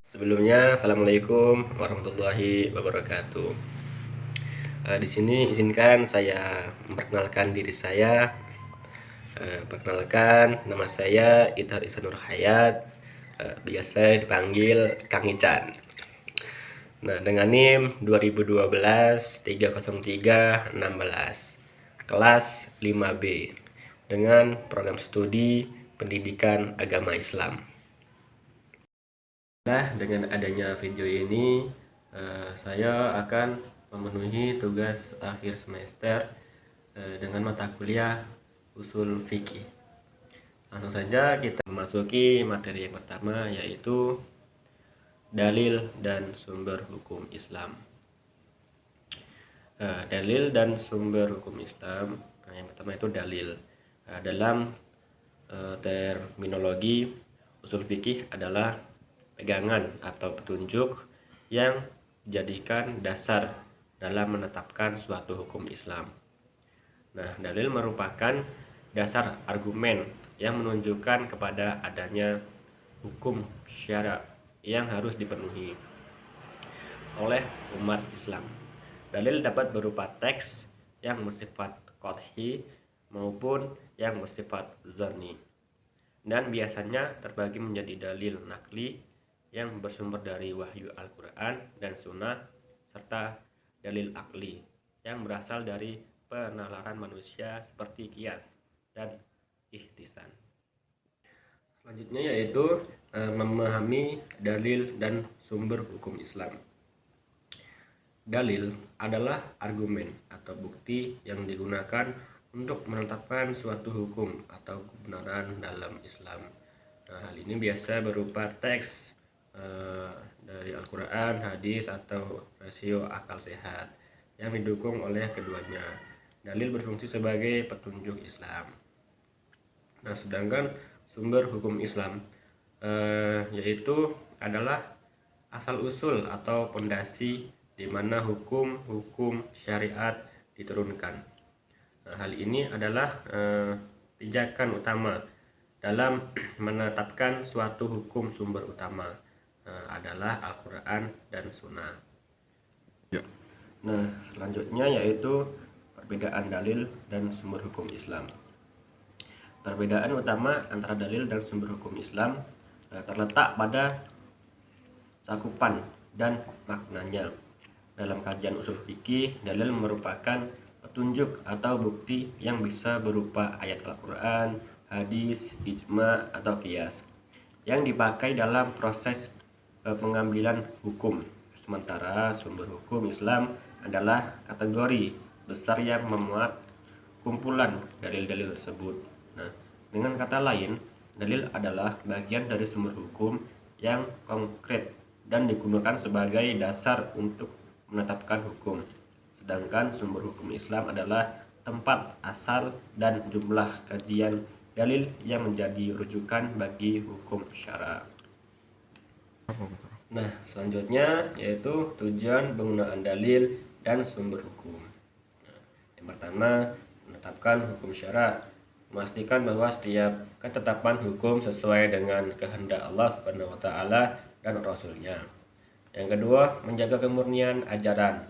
Sebelumnya, assalamualaikum warahmatullahi wabarakatuh. Di sini izinkan saya memperkenalkan diri saya. Perkenalkan, nama saya Idhar Ihsanur Hayat, biasa dipanggil Kang Ican. Nah, dengan NIM 2012 303 16, kelas 5B, dengan program studi Pendidikan Agama Islam. Nah, dengan adanya video ini, saya akan memenuhi tugas akhir semester dengan mata kuliah usul fikih. Langsung saja kita memasuki materi yang pertama, yaitu dalil dan sumber hukum Islam. Dalil dan sumber hukum Islam. Yang pertama itu dalil. Dalam terminologi usul fikih adalah pegangan atau petunjuk yang dijadikan dasar dalam menetapkan suatu hukum Islam. Nah, dalil merupakan dasar argumen yang menunjukkan kepada adanya hukum syara yang harus dipenuhi oleh umat Islam. Dalil dapat berupa teks yang bersifat qat'i maupun yang bersifat zanni, dan biasanya terbagi menjadi dalil nakli yang bersumber dari wahyu Al-Quran dan Sunnah, serta dalil akli yang berasal dari penalaran manusia seperti kias dan ihtisan. Selanjutnya yaitu memahami dalil dan sumber hukum Islam. Dalil adalah argumen atau bukti yang digunakan untuk menetapkan suatu hukum atau kebenaran dalam Islam. Nah, hal ini biasa berupa teks dari Al-Quran, hadis, atau rasio akal sehat yang didukung oleh keduanya. Dalil berfungsi sebagai petunjuk Islam. Nah, sedangkan sumber hukum Islam yaitu adalah asal-usul atau pondasi di mana hukum syariat diturunkan. Nah, hal ini adalah pijakan utama dalam menetapkan suatu hukum. Sumber utama adalah Al-Quran dan Sunnah. Ya. Nah, selanjutnya yaitu perbedaan dalil dan sumber hukum Islam. Perbedaan utama antara dalil dan sumber hukum Islam terletak pada cakupan dan maknanya. Dalam kajian usul fikih, dalil merupakan petunjuk atau bukti yang bisa berupa ayat Al-Quran, hadis, ijma, atau qiyas yang dipakai dalam proses pengambilan hukum. Sementara sumber hukum Islam adalah kategori besar yang memuat kumpulan dalil-dalil tersebut. Nah, dengan kata lain, dalil adalah bagian dari sumber hukum yang konkret dan digunakan sebagai dasar untuk menetapkan hukum. Sedangkan sumber hukum Islam adalah tempat asal dan jumlah kajian dalil yang menjadi rujukan bagi hukum syara. Nah, selanjutnya yaitu tujuan penggunaan dalil dan sumber hukum. Nah, yang pertama, menetapkan hukum syara, memastikan bahwa setiap ketetapan hukum sesuai dengan kehendak Allah Subhanahu wa taala dan Rasul-Nya. Yang kedua, menjaga kemurnian ajaran,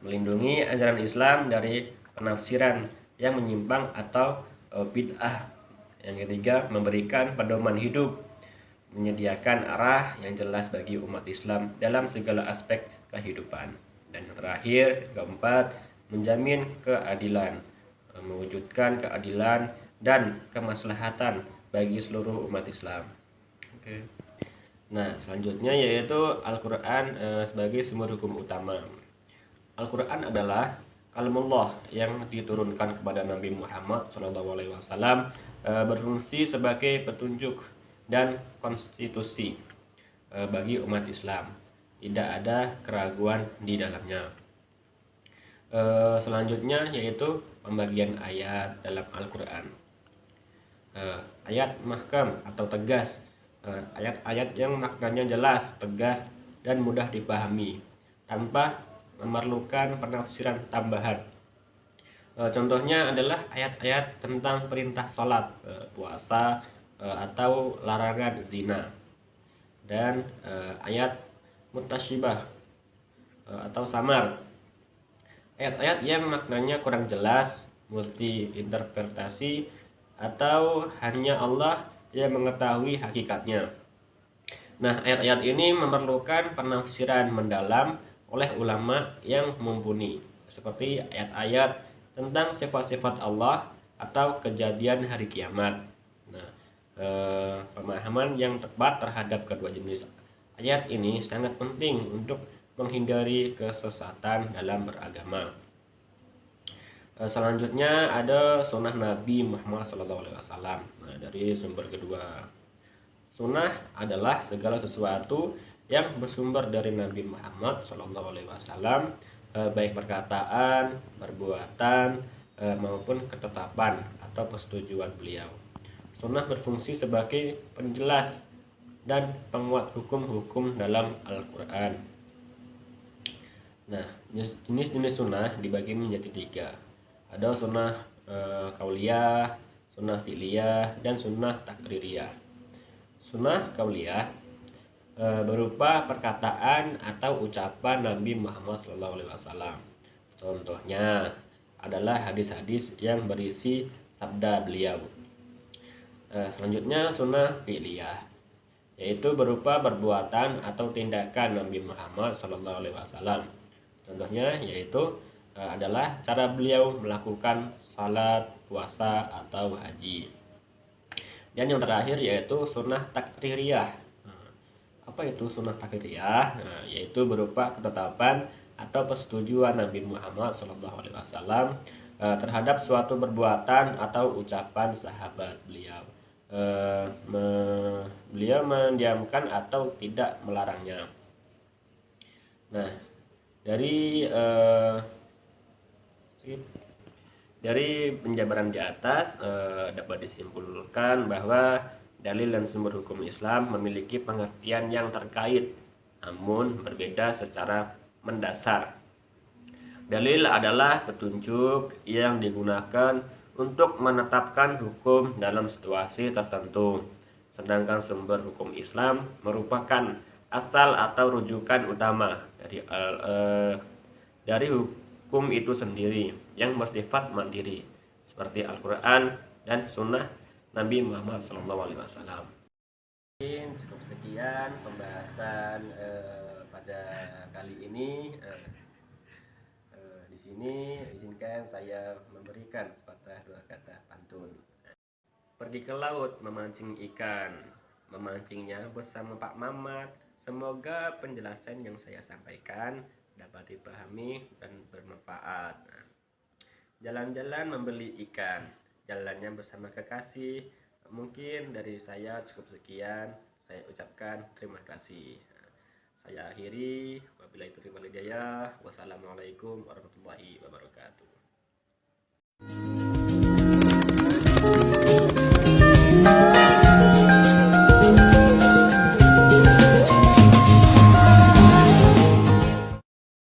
melindungi ajaran Islam dari penafsiran yang menyimpang atau bid'ah. Yang ketiga, memberikan pedoman hidup, menyediakan arah yang jelas bagi umat Islam dalam segala aspek kehidupan. Dan yang terakhir, keempat, menjamin keadilan, mewujudkan keadilan dan kemaslahatan bagi seluruh umat Islam. Oke. Nah, selanjutnya yaitu Al-Quran sebagai sumber hukum utama. Al-Quran adalah kalamullah yang diturunkan kepada Nabi Muhammad SAW, berfungsi sebagai petunjuk dan konstitusi bagi umat Islam. Tidak ada keraguan di dalamnya. Selanjutnya yaitu pembagian ayat dalam Al-Quran. Ayat mahkam atau tegas, ayat-ayat yang maknanya jelas, tegas, dan mudah dipahami tanpa memerlukan penafsiran tambahan. Contohnya adalah ayat-ayat tentang perintah sholat, puasa, atau larangan zina, dan ayat mutasyibah atau samar. Ayat-ayat yang maknanya kurang jelas, multi interpretasi, atau hanya Allah yang mengetahui hakikatnya. Nah, ayat-ayat ini memerlukan penafsiran mendalam oleh ulama yang mumpuni, seperti ayat-ayat tentang sifat-sifat Allah atau kejadian hari kiamat. Nah, pemahaman yang tepat terhadap kedua jenis ayat ini sangat penting untuk menghindari kesesatan dalam beragama. Selanjutnya ada sunnah Nabi Muhammad SAW. Nah, dari sumber kedua, sunnah adalah segala sesuatu yang bersumber dari Nabi Muhammad SAW, baik perkataan, perbuatan, maupun ketetapan atau persetujuan beliau. Sunnah berfungsi sebagai penjelas dan penguat hukum-hukum dalam Al-Quran. Nah, jenis-jenis sunnah dibagi menjadi 3. Ada sunnah kauliyah, sunnah fi'liyah, dan sunnah takririyah. Sunnah kauliyah berupa perkataan atau ucapan Nabi Muhammad SAW. Contohnya adalah hadis-hadis yang berisi sabda beliau. Selanjutnya sunnah fi'liyah, yaitu berupa perbuatan atau tindakan Nabi Muhammad SAW. Contohnya yaitu adalah cara beliau melakukan salat, puasa, atau haji. Dan yang terakhir yaitu sunnah takririyah. Apa itu sunnah takririyah? Yaitu berupa ketetapan atau persetujuan Nabi Muhammad SAW terhadap suatu perbuatan atau ucapan sahabat beliau. Beliau mendiamkan atau tidak melarangnya. Nah, dari penjabaran di atas dapat disimpulkan bahwa dalil dan sumber hukum Islam memiliki pengertian yang terkait, namun berbeda secara mendasar. Dalil adalah petunjuk yang digunakan untuk menetapkan hukum dalam situasi tertentu, sedangkan sumber hukum Islam merupakan asal atau rujukan utama dari hukum itu sendiri yang bersifat mandiri, seperti Al-Quran dan Sunnah Nabi Muhammad SAW. Cukup sekian pembahasan pada kali ini. Di sini izinkan saya memberikan sepatah dua kata pantun. Pergi ke laut memancing ikan, memancingnya bersama Pak Mamat. Semoga penjelasan yang saya sampaikan dapat dipahami dan bermanfaat. Jalan-jalan membeli ikan, jalannya bersama kekasih. Mungkin dari saya cukup sekian. Saya ucapkan terima kasih. Saya akhiri. Wabillahi taufiq wal hidayah. Wassalamualaikum warahmatullahi wabarakatuh.